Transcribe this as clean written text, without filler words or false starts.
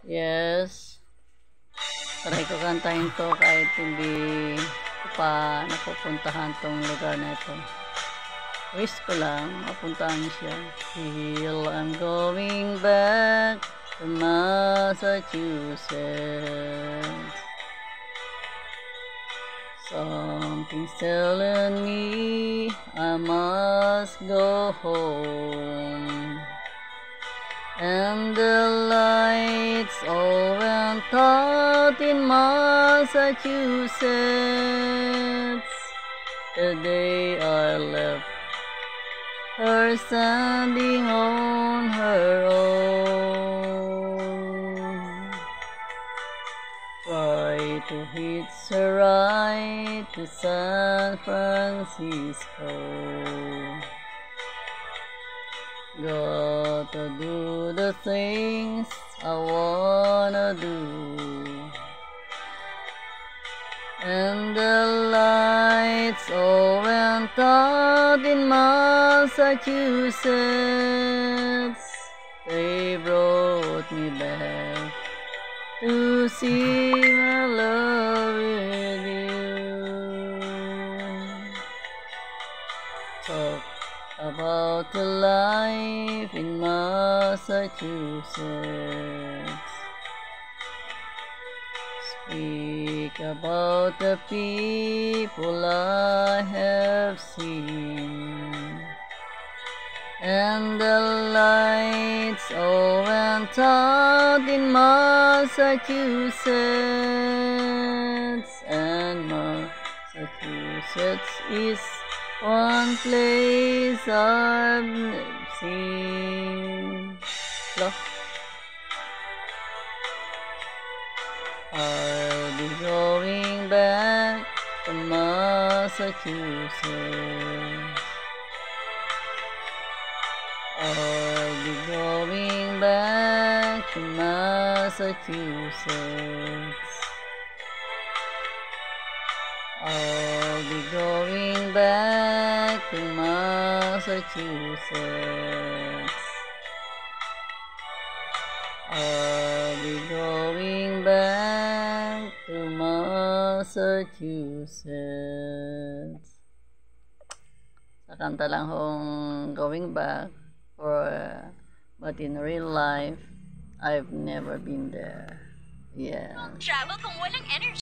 Yes. Try ko kantahin to kahit hindi ko pa napupuntahan tong lugar na ito. Wish ko lang mapuntahan siya. Till I'm going back to Massachusetts. Something's telling me I must go home. And the lights all went out in Massachusetts the day I left her standing on her own. Try to hitch a ride to San Francisco. Gotta do the things I wanna do. And the lights all went out in Massachusetts. They brought me back to see my love with you. Talk about the life in Massachusetts. Speak about the people I have seen. And the lights all went out in Massachusetts. And Massachusetts is one place I've seen. I'll be going back to Massachusetts. I'll be going back to Massachusetts. I'll be going back to Massachusetts. I'll be going back to Massachusetts. Sa kanta lang hong going back, but in real life, I've never been there. Yeah. Travel kung walang energy.